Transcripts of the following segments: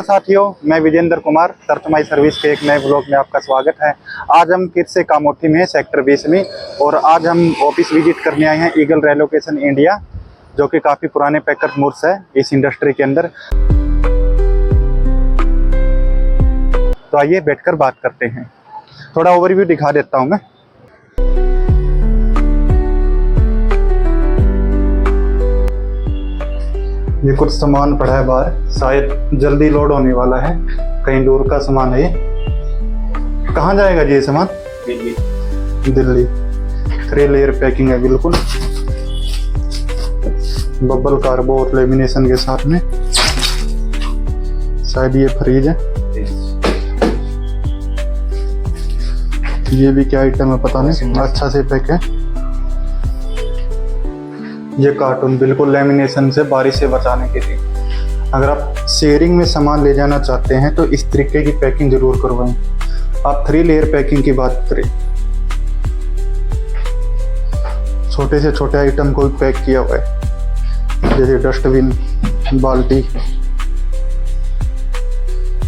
साथियों, मैं विजेंद्र कुमार तर्जमाई सर्विस के एक नए ब्लॉग में आपका स्वागत है। आज हम फिर से कामोठी में सेक्टर 20 में और आज हम ऑफिस विजिट करने आए हैं ईगल रेलोकेशन इंडिया, जो कि काफ़ी पुराने पैकर मूर्स है इस इंडस्ट्री के अंदर। तो आइए बैठकर बात करते हैं। थोड़ा ओवरव्यू दिखा देता हूँ मैं। ये कुछ सामान पड़ा है बाहर, शायद जल्दी लोड होने वाला है, कहीं दूर का सामान है। ये कहाँ जाएगा जी ये सामान? दिल्ली। 3 लेयर पैकिंग है बिल्कुल, बबल कार्बो और लेमिनेशन के साथ में। शायद ये फ्रीज है, ये भी क्या आइटम है पता नहीं, अच्छा से पैक है। ये कार्टून बिल्कुल लेमिनेशन से, बारिश से बचाने के लिए। अगर आप शेयरिंग में सामान ले जाना चाहते हैं तो इस तरीके की पैकिंग जरूर करवाएं। आप 3 लेयर पैकिंग की बात करें, छोटे से छोटे आइटम को भी पैक किया हुआ है, जैसे डस्टबिन, बाल्टी।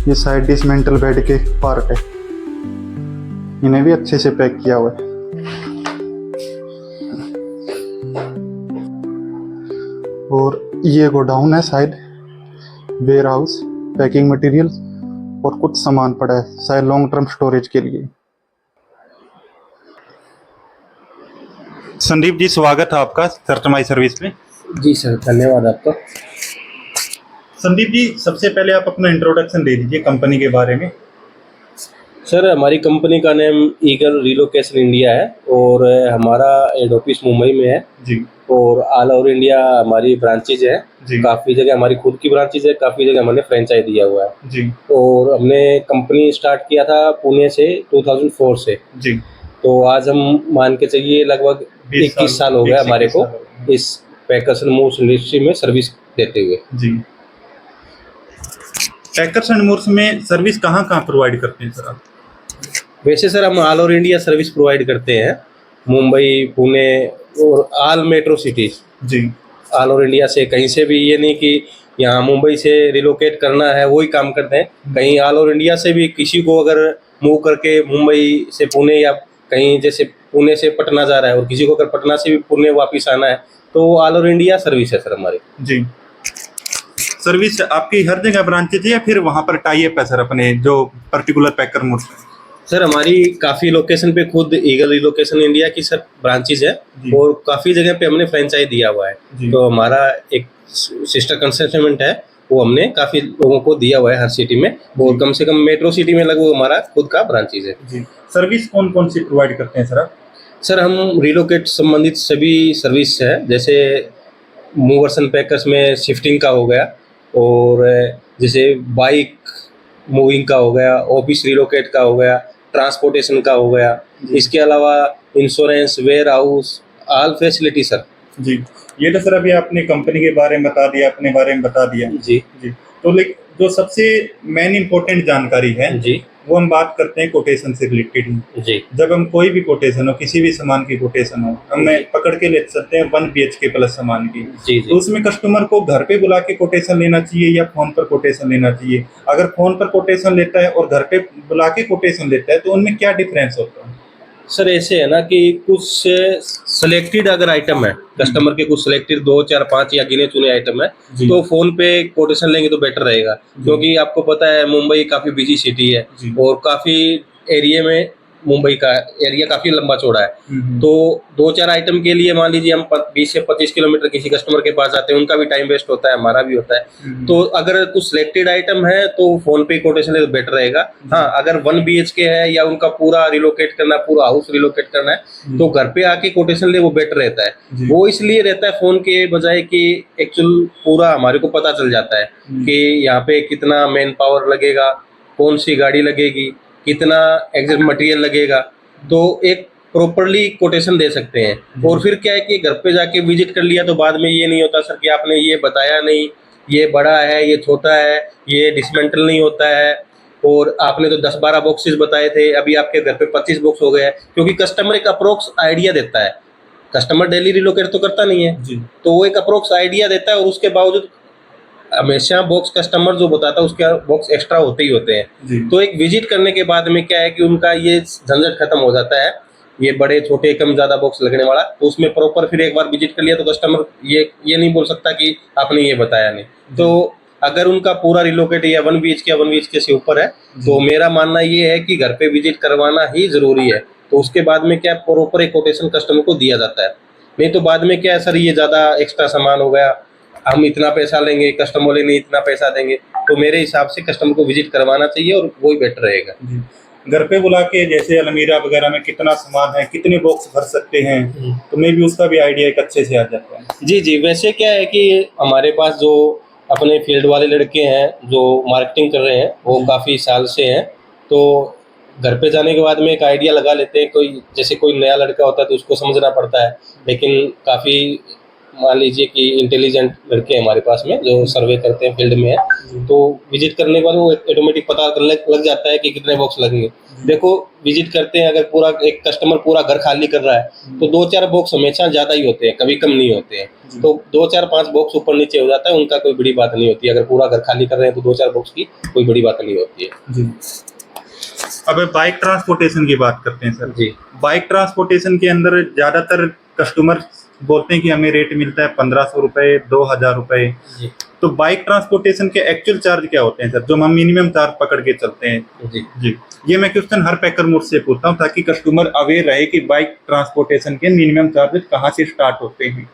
ये साइड डिसमेंटल बेड के पार्ट है, इन्हें भी अच्छे से पैक किया हुआ है। और ये गोडाउन है शायद, वेयर हाउस, पैकिंग मटेरियल और कुछ सामान पड़ा है शायद लॉन्ग टर्म स्टोरेज के लिए। संदीप जी, स्वागत है आपका तर्जमाई सर्विस में। जी सर, धन्यवाद आपका। संदीप जी, सबसे पहले आप अपना इंट्रोडक्शन दे दीजिए कंपनी के बारे में। सर, हमारी कंपनी का नेम ईगल रिलोकेशन इंडिया है और हमारा हेड ऑफिस मुंबई में है जी। और ऑल ओवर इंडिया हमारी ब्रांचेज है। काफ़ी जगह हमारी खुद की ब्रांचेज है, काफ़ी जगह हमने फ्रेंचाइज दिया हुआ है जी। और हमने कंपनी स्टार्ट किया था पुणे से 2004 से जी। तो आज हम मान के चलिए लगभग 21 साल हो गया हमारे को इस पैकर्स एंड मूव्स इंडस्ट्री में सर्विस देते हुए जी। पैकर्स एंड मूव्स में सर्विस कहाँ प्रोवाइड करते हैं सर आप? वैसे सर हम all over India service provide करते हैं, मुंबई, पुणे और ऑल मेट्रो सिटीज जी। ऑल ओवर इंडिया से कहीं से भी, ये नहीं कि यहाँ मुंबई से रिलोकेट करना है वही काम करते हैं। कहीं ऑल ओवर इंडिया से भी किसी को अगर मूव करके मुंबई से पुणे या कहीं जैसे पुणे से पटना जा रहा है और किसी को अगर पटना से भी पुणे वापस आना है तो ऑल ओवर इंडिया सर्विस है सर हमारी जी। सर्विस आपकी हर जगह ब्रांचेज है या फिर वहाँ पर टाई अप है सर अपने जो पर्टिकुलर पैकर मूव्स में? सर, हमारी काफ़ी लोकेशन पे खुद ईगल रिलोकेशन इंडिया की सर ब्रांचेज है और काफ़ी जगह पे हमने फ्रेंचाइज दिया हुआ है। तो हमारा एक सिस्टर कंसल्टेंट है, वो हमने काफ़ी लोगों को दिया हुआ है हर सिटी में और कम से कम मेट्रो सिटी में लगभग हमारा खुद का ब्रांचेज है जी। सर्विस कौन कौन सी प्रोवाइड करते हैं सर आप? सर, हम रिलोकेट संबंधित सभी सर्विस है, जैसे मूवर्स एंड पैकर्स में शिफ्टिंग का हो गया और जैसे बाइक मूविंग का हो गया, ऑफिस रिलोकेट का हो गया, ट्रांसपोर्टेशन का हो गया, इसके अलावा insurance, warehouse, all facility sir ji. ये तो सर अभी आपने कंपनी के बारे में बता दिया, अपने बारे में बता दिया जी जी। तो जो सबसे मेन इंपॉर्टेंट जानकारी है जी, वो हम बात करते हैं कोटेशन से रिलेटेड जी। जब हम कोई भी कोटेशन हो, किसी भी सामान की कोटेशन हो, हमें पकड़ के ले सकते हैं 1 BHK प्लस सामान की जी। तो उसमें कस्टमर को घर पे बुला के कोटेशन लेना चाहिए या फोन पर कोटेशन लेना चाहिए? अगर फोन पर कोटेशन लेता है और घर पे बुला के कोटेशन लेता है तो उनमें क्या डिफरेंस होता है? सर, ऐसे है ना कि कुछ सिलेक्टेड अगर आइटम है, कस्टमर के कुछ सिलेक्टेड 2, 4, 5 या गिने चुने आइटम है तो फोन पे कोटेशन लेंगे तो बेटर रहेगा, क्योंकि आपको पता है मुंबई काफी बिजी सिटी है और काफी एरिया में मुंबई का एरिया काफी लंबा चौड़ा है। तो 2-4 आइटम के लिए मान लीजिए हम 20 से 25 किलोमीटर किसी कस्टमर के पास जाते हैं, उनका भी टाइम वेस्ट होता है, हमारा भी होता है। तो अगर कुछ सिलेक्टेड आइटम है तो फोन पे कोटेशन ले तो बेटर रहेगा। हाँ, अगर 1 BHK है या उनका पूरा रिलोकेट करना, पूरा हाउस रिलोकेट करना है तो घर पे आके कोटेशन ले वो बेटर रहता है। वो इसलिए रहता है फोन के बजाय कि एक्चुअल पूरा हमारे को पता चल जाता है कि यहाँ पे कितना मैन पावर लगेगा, कौन सी गाड़ी लगेगी, कितना एग्जैक्ट मटेरियल लगेगा, तो एक प्रॉपर्ली कोटेशन दे सकते हैं। और फिर क्या है कि घर पे जाके विजिट कर लिया तो बाद में ये नहीं होता सर कि आपने ये बताया नहीं, ये बड़ा है, ये छोटा है, ये डिसमेंटल नहीं होता है और आपने तो 10-12 बॉक्सेस बताए थे, अभी आपके घर पे 25 बॉक्स हो गए हैं। क्योंकि कस्टमर एक अप्रोक्स आइडिया देता है, कस्टमर डेली रिलोकेट तो करता नहीं है जी। तो वो एक अप्रोक्स आइडिया देता है और उसके बावजूद हमेशा बॉक्स कस्टमर जो बताता है उसके बॉक्स एक्स्ट्रा होते ही होते जी। हैं। तो एक विजिट करने के बाद में क्या है कि उनका ये झंझट खत्म हो जाता है, ये बड़े छोटे कम ज्यादा बॉक्स लगने वाला, तो उसमें प्रॉपर फिर एक बार विजिट कर लिया तो कस्टमर ये नहीं बोल सकता कि आपने ये बताया नहीं। तो अगर उनका पूरा रिलोकेट या 1 BHK या 1 BHK से ऊपर है तो मेरा मानना ये है कि घर पे विजिट करवाना ही जरूरी है। तो उसके बाद में क्या प्रॉपर एक कोटेशन कस्टमर को दिया जाता है। नहीं तो बाद में क्या है सर, ये ज्यादा एक्स्ट्रा सामान हो गया, हम इतना पैसा लेंगे, कस्टमर बोले नहीं इतना पैसा देंगे, तो मेरे हिसाब से कस्टमर को विजिट करवाना चाहिए और वही बेटर रहेगा। जी। घर पे बुला के जैसे अलमीरा वगैरह में कितना सामान है, कितने बॉक्स भर सकते हैं, तो मे भी उसका भी आइडिया एक अच्छे से आ जाता है। जी जी, वैसे क्या है कि हमारे पास जो अपने फील्ड वाले लड़के हैं जो मार्केटिंग कर रहे हैं वो काफ़ी साल से हैं, तो घर पे जाने के बाद में एक आइडिया लगा लेते हैं। कोई जैसे कोई नया लड़का होता है तो उसको समझना पड़ता है, लेकिन काफ़ी मान लीजिए कि इंटेलिजेंट लड़के हैं हमारे पास में जो सर्वे करते हैं, फील्ड में है, तो विजिट करने के बाद वो ऑटोमेटिक पता लग जाता है कि कितने बॉक्स लगेंगे। देखो विजिट करते हैं, अगर पूरा एक कस्टमर पूरा घर खाली कर रहा है तो 2-4 बॉक्स हमेशा ज़्यादा ही होते हैं, कभी कम नहीं होते हैं। तो 2-4-5 बॉक्स ऊपर नीचे हो जाता है, उनका कोई बड़ी बात नहीं होती है। अगर पूरा घर खाली कर रहे हैं तो 2-4 बॉक्स की कोई बड़ी बात नहीं होती है। जी। अब बाइक ट्रांसपोर्टेशन की बात करते हैं सर। जी। बाइक ट्रांसपोर्टेशन के अंदर ज़्यादातर कस्टमर बोलते हैं कि हमें रेट मिलता है 1500 रुपये, 2000 रुपये। जी तो बाइक ट्रांसपोर्टेशन के एक्चुअल चार्ज क्या होते हैं सर, जो हम मिनिमम चार्ज पकड़ के चलते हैं? जी जी, ये मैं क्वेश्चन हर पैकर मुझसे पूछता हूँ ताकि कस्टमर अवेयर रहे कि बाइक ट्रांसपोर्टेशन के मिनिमम चार्जेस कहाँ से स्टार्ट होते हैं।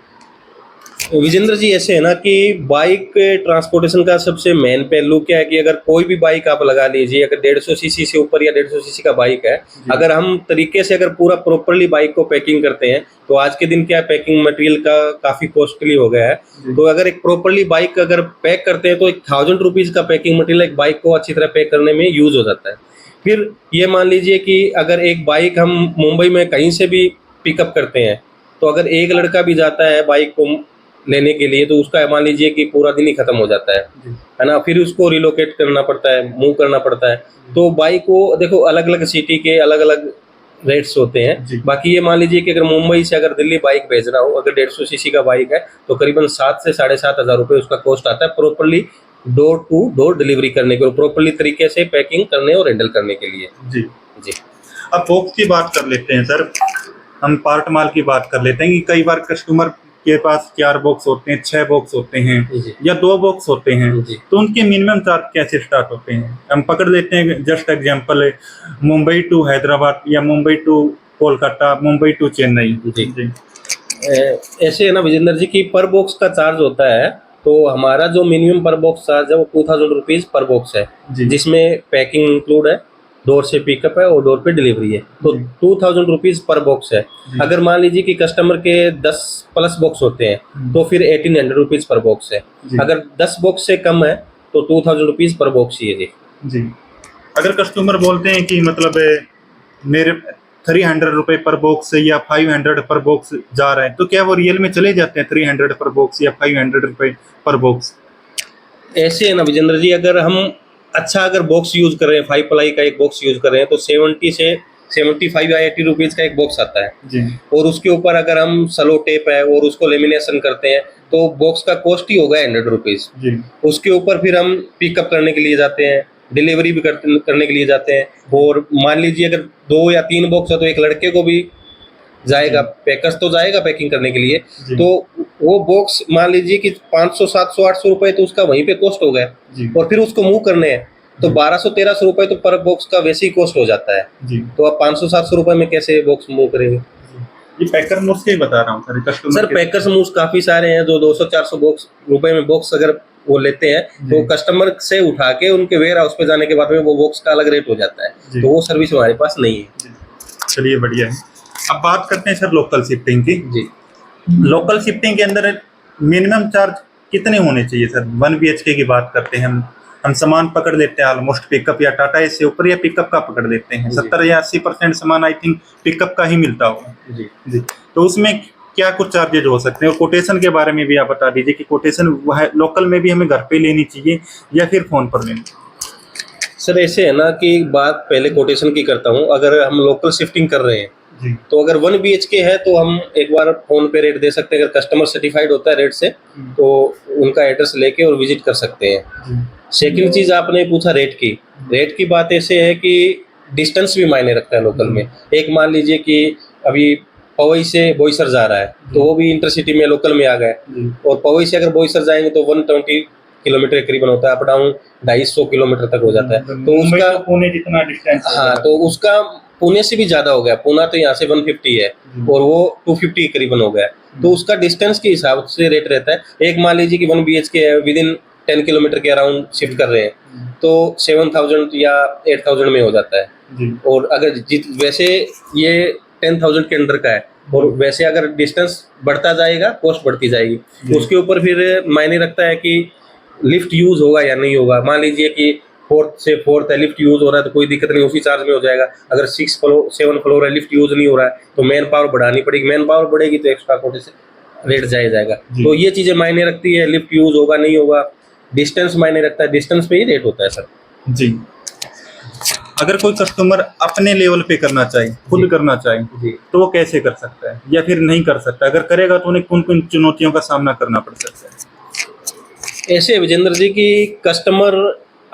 विजेंद्र जी, ऐसे है ना कि बाइक ट्रांसपोर्टेशन का सबसे मेन पहलू क्या है कि अगर कोई भी बाइक आप लगा लीजिए, अगर 150 सीसी से ऊपर या 150 सीसी का बाइक है, अगर हम तरीके से अगर पूरा प्रॉपरली बाइक को पैकिंग करते हैं तो आज के दिन क्या पैकिंग मटेरियल का काफ़ी कॉस्टली हो गया है। तो अगर एक प्रॉपरली बाइक अगर पैक करते हैं तो 1000 रुपीज़ का पैकिंग मटेरियल एक बाइक को अच्छी तरह पैक करने में यूज हो जाता है। फिर ये मान लीजिए कि अगर एक बाइक हम मुंबई में कहीं से भी पिकअप करते हैं तो अगर एक लड़का भी जाता है बाइक को लेने के लिए तो उसका मान लीजिए कि पूरा दिन ही खत्म हो जाता है ना। फिर उसको रिलोकेट करना पड़ता है, मूव करना पड़ता है। तो बाइक को देखो अलग अलग सिटी के अलग अलग रेट्स होते हैं। बाकी ये मान लीजिए कि अगर मुंबई से अगर दिल्ली बाइक भेजना हो, अगर 150 सीसी का बाइक है तो करीबन 7 से 7,500 रुपये उसका कॉस्ट आता है properly door to door delivery करने के, प्रॉपरली तरीके से पैकिंग करने और हैंडल करने के लिए। जी जी। अब बॉक्स की बात कर लेते हैं सर, हम पार्ट माल की बात कर लेते हैं कि कई बार कस्टमर के पास 4 बॉक्स होते हैं, 6 बॉक्स होते हैं या 2 बॉक्स होते हैं, तो उनके मिनिमम चार्ज कैसे स्टार्ट होते हैं? हम पकड़ लेते हैं जस्ट एग्जांपल है मुंबई टू हैदराबाद या मुंबई टू कोलकाता, मुंबई टू चेन्नई। जी। ऐसे है ना विजेंद्र जी की पर बॉक्स का चार्ज होता है, तो हमारा जो मिनिमम पर बॉक्स चार्ज है वो 2000 रुपीज़ पर बॉक्स है, जिसमें पैकिंग इंक्लूड है, डोर से पिकअप है और डोर पे डिलीवरी है। तो 2000 रुपीज़ पर बॉक्स है। अगर मान लीजिए कि कस्टमर के 10 प्लस बॉक्स होते हैं तो फिर 1800 रुपीज़ पर बॉक्स है। अगर 10 बॉक्स से कम है तो 2000 रुपीज़ पर बॉक्स ही है। जी। अगर कस्टमर बोलते हैं कि मतलब मेरे 300 रुपये पर बॉक्स या 500 पर बॉक्स जा रहा है, तो क्या वो रियल में चले जाते हैं 300 पर बॉक्स या 500 रुपये पर बॉक्स? ऐसे है ना विजेंद्र जी, अगर हम अच्छा अगर बॉक्स यूज कर रहे हैं, 5 प्लाई का एक बॉक्स यूज कर रहे हैं तो 70 से 75 या 80 रुपीज़ का एक बॉक्स आता है जी। और उसके ऊपर अगर हम सलो टेप है और उसको लेमिनेशन करते हैं तो बॉक्स का कॉस्ट ही होगा 100 रुपीज़। उसके ऊपर फिर हम पिकअप करने के लिए जाते हैं, डिलीवरी भी करने के लिए जाते हैं, और मान लीजिए अगर 2 या 3 बॉक्स है तो एक लड़के को भी जाएगा, पैकर्स तो जाएगा पैकिंग करने के लिए, तो वो बॉक्स मान लीजिए कि 500 700 800 रुपए तो उसका वहीं पे कॉस्ट हो गया, और फिर उसको मूव करने हैं तो 1200-1300 रुपए तो पर बॉक्स का वैसे ही कॉस्ट हो जाता है। तो आप 500-700 रुपए में कैसे बॉक्स मूव करेंगे? ये पैकर मूव्स के ही बता रहा हूँ सर पैकर्स मूव्स काफी सारे हैं जो 200-400 रुपए में बॉक्स अगर वो लेते हैं तो कस्टमर से उठा के उनके वेयर हाउस पे जाने के बाद में वो बॉक्स का अलग रेट हो जाता है, तो वो सर्विस हमारे पास नहीं है। चलिए बढ़िया है। अब बात करते हैं सर लोकल शिफ्टिंग की। जी। लोकल शिफ्टिंग के अंदर मिनिमम चार्ज कितने होने चाहिए सर? 1 BHK की बात करते हैं हम सामान पकड़ लेते हैं ऑलमोस्ट पिकअप या टाटा एस से ऊपर या पिकअप का पकड़ लेते हैं, 70 या 80% सामान आई थिंक पिकअप का ही मिलता होगा। जी। तो उसमें क्या कुछ चार्जेज हो सकते हैं, और कोटेशन के बारे में भी आप बता दीजिए कि कोटेशन वह लोकल में भी हमें घर पे लेनी चाहिए या फिर फोन पर लेनी चाहिए? सर ऐसे है ना कि बात पहले कोटेशन की करता हूँ। अगर हम लोकल शिफ्टिंग कर रहे हैं जी। तो अगर 1 BHK है तो हम एक बार फोन पे रेट दे सकते हैं, अगर कस्टमर सर्टिफाइड होता है रेट से तो उनका एड्रेस लेके और विजिट कर सकते हैं। सेकंड चीज आपने पूछा रेट की बात ऐसे है कि डिस्टेंस भी मायने रखता है लोकल में। एक मान लीजिए कि अभी पवई से बोईसर जा रहा है तो वो भी इंटरसिटी में लोकल में आ गए, और पवई से अगर बोईसर जाएंगे तो 120 किलोमीटर करीबन होता है, अप डाउन 250 किलोमीटर तक हो जाता है। तो उसका पुणे जितना डिस्टेंस, हाँ, तो उसका पुणे से भी ज्यादा हो गया। पुणे तो यहाँ से 150 है और वो 250 करीबन हो गया, तो उसका डिस्टेंस के हिसाब से रेट रहता है। एक मान लीजिए कि 1 BHK है, विद इन 10 किलोमीटर के अराउंड शिफ्ट कर रहे हैं तो 7,000 या 8,000 में हो जाता है। और अगर वैसे ये 10,000 के अंदर का है, और वैसे अगर डिस्टेंस बढ़ता जाएगा कॉस्ट बढ़ती जाएगी, उसके ऊपर फिर मायने रखता है कि लिफ्ट यूज होगा या नहीं होगा। मान लीजिए कि 4th से 4th है, लिफ्ट यूज हो रहा है तो कोई दिक्कत नहीं, उसी चार्ज में हो जाएगा। अगर 6 फ्लोर 7 फ्लोर है, लिफ्ट यूज नहीं हो रहा है तो मैन पावर बढ़ानी पड़ेगी, मैन पावर बढ़ेगी तो एक्स्ट्रा कोटे से रेट जाएगा। तो ये चीजें मायने रखती है, लिफ्ट यूज होगा नहीं होगा, डिस्टेंस मायने रखता है, डिस्टेंस पे ही रेट होता है सर। जी। अगर कोई कस्टमर अपने लेवल पे करना चाहे, खुद करना चाहे, तो वो कैसे कर सकता है या फिर नहीं कर सकता? अगर करेगा तो उन्हें कौन कौन चुनौतियों का सामना करना पड़ सकता है? ऐसे विजेंद्र जी की कस्टमर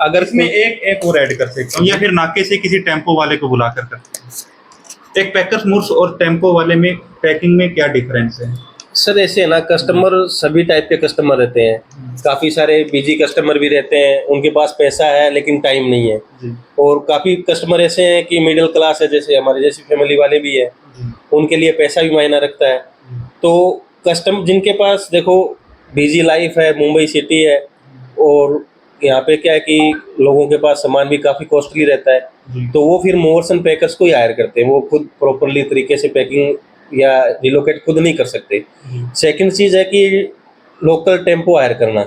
अगर इसमें एक और ऐड कर सकते हैं, या फिर नाके से किसी टेम्पो वाले को बुलाकर करते हैं। एक पैकर्स मूड्स और टेम्पो वाले में पैकिंग में क्या डिफरेंस है? सर ऐसे है ना, कस्टमर सभी टाइप के कस्टमर रहते हैं। काफी सारे बिजी कस्टमर भी रहते हैं, उनके पास पैसा है लेकिन टाइम नहीं है। और काफी कस्टमर ऐसे हैं कि मिडिल क्लास है, जैसे हमारे जैसी फैमिली वाले भी है, उनके लिए पैसा भी मायना रखता है। तो कस्टमर जिनके पास देखो बिजी लाइफ है, मुंबई सिटी है, और यहाँ पे क्या है कि लोगों के पास सामान भी काफ़ी कॉस्टली रहता है, तो वो फिर मूवर्स एंड पैकर्स को ही हायर करते हैं। वो खुद प्रॉपरली तरीके से पैकिंग या रिलोकेट खुद नहीं कर सकते। सेकंड चीज़ है कि लोकल टेम्पो हायर करना।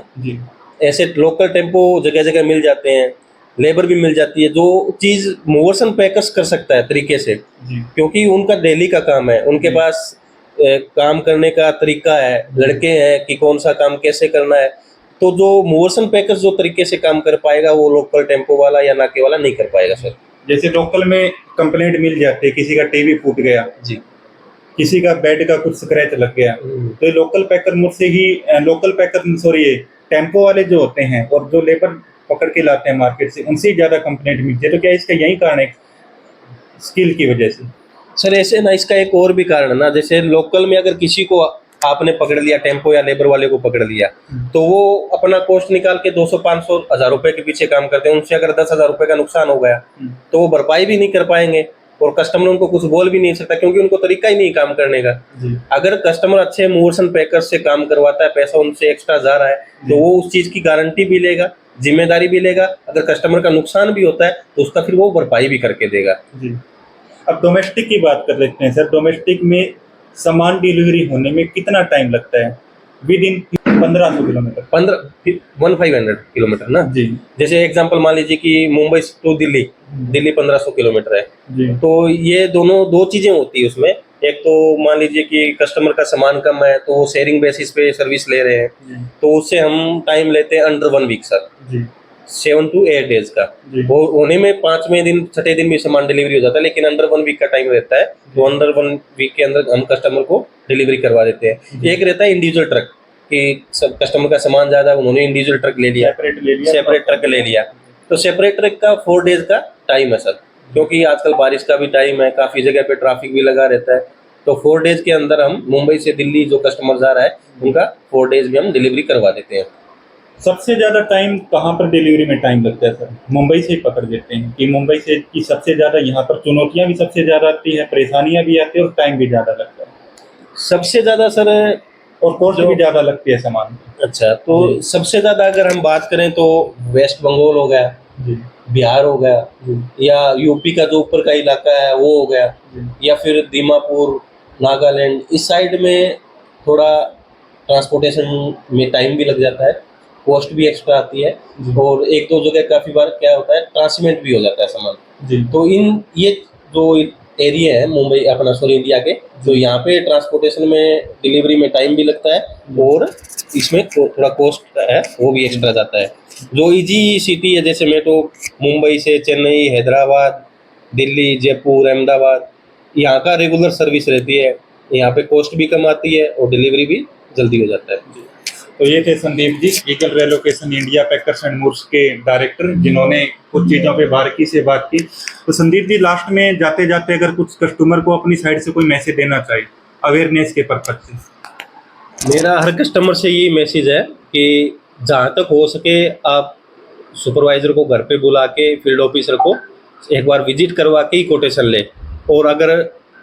ऐसे लोकल टेम्पो जगह जगह मिल जाते हैं, लेबर भी मिल जाती है, जो चीज़ मूवर्स एंड पैकर्स कर सकता है तरीके से, क्योंकि उनका डेली का काम है, उनके पास काम करने का तरीका है, लड़के हैं कि कौन सा काम कैसे करना है। तो जो मूवर्स एंड पैकर्स जो तरीके से काम कर पाएगा वो लोकल टेम्पो वाला या नाके वाला नहीं कर पाएगा सर। जैसे लोकल में कंप्लेंट मिल जाती है, किसी का टीवी फूट गया जी, किसी का बेड का कुछ स्क्रैच लग गया, तो लोकल पैकर मुझसे ही टेम्पो वाले जो होते हैं और जो लेबर पकड़ के लाते हैं मार्केट से, उनसे ही ज्यादा कंप्लेंट मिलती है। तो क्या इसका यही कारण है, स्किल की वजह से? सर ऐसे ना, इसका एक और भी कारण है ना, जैसे लोकल में अगर किसी को आपने पकड़ लिया, टेम्पो या लेबर वाले को पकड़ लिया, तो वो अपना कॉस्ट निकाल के 200, 500, 1000 रुपए के पीछे काम करते हैं। उनसे अगर 10,000 रुपए का नुकसान हो गया तो वो भरपाई भी नहीं कर पाएंगे, और कस्टमर उनको कुछ बोल भी नहीं सकता क्योंकि उनको तरीका ही नहीं काम करने का। अगर कस्टमर अच्छे मूवर्स एंड पैकर्स से काम करवाता है, पैसा उनसे एक्स्ट्रा जा रहा है, तो वो उस चीज की गारंटी भी लेगा, जिम्मेदारी भी लेगा। अगर कस्टमर का नुकसान भी होता है तो उसका फिर वो भरपाई भी करके देगा। अब डोमेस्टिक की बात कर लेते हैं सर। डोमेस्टिक में सामान डिलीवरी होने में कितना टाइम लगता है? विद इन 1500 किलोमीटर, 1500 किलोमीटर ना जी। जैसे एग्जांपल मान लीजिए कि मुंबई टू दिल्ली 1500 किलोमीटर है जी। तो ये दोनों दो चीजें होती है उसमें। एक तो मान लीजिए कि कस्टमर का सामान कम है तो वो शेयरिंग बेसिस पे सर्विस ले रहे हैं, तो उससे हम टाइम लेते हैं under 1 week sir ji. 7 to 8 days का। वो होने में 5वें दिन 6ठे दिन भी सामान डिलीवरी हो जाता है, लेकिन अंडर 1 वीक का टाइम रहता है। तो अंडर 1 वीक के अंदर हम कस्टमर को डिलीवरी करवा देते हैं। एक रहता है इंडिविजुअल ट्रक, कि सब कस्टमर का सामान ज्यादा, उन्होंने इंडिविजुअल ट्रक ले लिया, सेपरेट ट्रक ले लिया, तो सेपरेट ट्रक का 4 डेज का टाइम है सर। क्योंकि आजकल बारिश का भी टाइम है, काफी जगह पे ट्रैफिक भी लगा रहता है, तो 4 डेज के अंदर हम मुंबई से दिल्ली जो कस्टमर जा रहा है उनका 4 डेज में हम डिलीवरी करवा देते हैं। सबसे ज्यादा टाइम कहाँ पर डिलीवरी में टाइम लगता है सर? मुंबई से ही पकड़ देते हैं कि मुंबई से की सबसे ज्यादा यहाँ पर चुनौतियाँ भी सबसे ज्यादा आती है, परेशानियाँ भी आती है और टाइम भी ज्यादा लगता है? सबसे ज्यादा सर, और कॉस्ट भी ज्यादा लगती है सामान। अच्छा, तो सबसे ज्यादा अगर हम बात करें तो वेस्ट बंगाल हो गया, बिहार हो गया, या यूपी का जो ऊपर का इलाका है वो हो गया, या फिर दीमापुर, नागालैंड, इस साइड में थोड़ा ट्रांसपोर्टेशन में टाइम भी लग जाता है, कॉस्ट भी एक्स्ट्रा आती है, और एक दो जगह काफी बार क्या होता है ट्रांसमिट भी हो जाता है सामान। तो इन ये जो एरिया है मुंबई अपना इंडिया के, तो यहाँ पे ट्रांसपोर्टेशन में डिलीवरी में टाइम भी लगता है और इसमें थोड़ा कॉस्ट है वो भी एक्स्ट्रा जाता है। जो इजी सिटी है, जैसे मैं तो मुंबई से चेन्नई, हैदराबाद, दिल्ली, जयपुर, अहमदाबाद, यहाँ का रेगुलर सर्विस रहती है, यहाँ पे कॉस्ट भी कम आती है और डिलीवरी भी जल्दी हो जाता है। तो ये थे Sandeep ji, Eagle relocation India packers and moves के डायरेक्टर, जिन्होंने कुछ चीज़ों पे बारीकी से बात की। तो संदीप जी, लास्ट में जाते जाते अगर कुछ कस्टमर को अपनी साइड से कोई मैसेज देना चाहिए अवेयरनेस के पर्पज से। मेरा हर कस्टमर से यही मैसेज है कि जहाँ तक हो सके आप सुपरवाइजर को घर पे बुला के, फील्ड ऑफिसर को एक बार विजिट करवा के ही कोटेशन ले। और अगर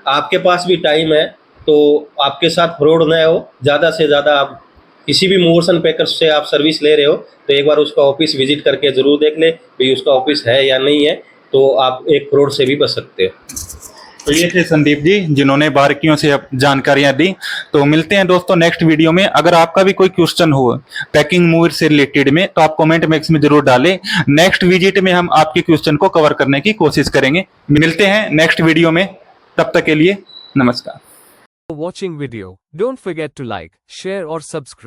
आपके पास भी टाइम है तो आपके साथ फ्रॉड ना हो, ज़्यादा से ज़्यादा आप किसी भी मूवर्स एंड पैकर्स से आप सर्विस ले रहे हो तो एक बार उसका ऑफिस विजिट करके ज़रूर देख ले भाई उसका ऑफिस है या नहीं है, तो आप एक फ्रॉड से भी बच सकते हो। तो ये थे संदीप जी, जिन्होंने बारीकियों से जानकारियां दी। तो मिलते हैं दोस्तों नेक्स्ट वीडियो में। अगर आपका भी कोई क्वेश्चन हो पैकिंग मूवर से रिलेटेड में तो आप कमेंट बॉक्स में जरूर डालें। नेक्स्ट विजिट में हम आपके क्वेश्चन को कवर करने की कोशिश करेंगे। मिलते हैं नेक्स्ट वीडियो में, तब तक के लिए नमस्कार। For watching video, don't forget to like, share or subscribe.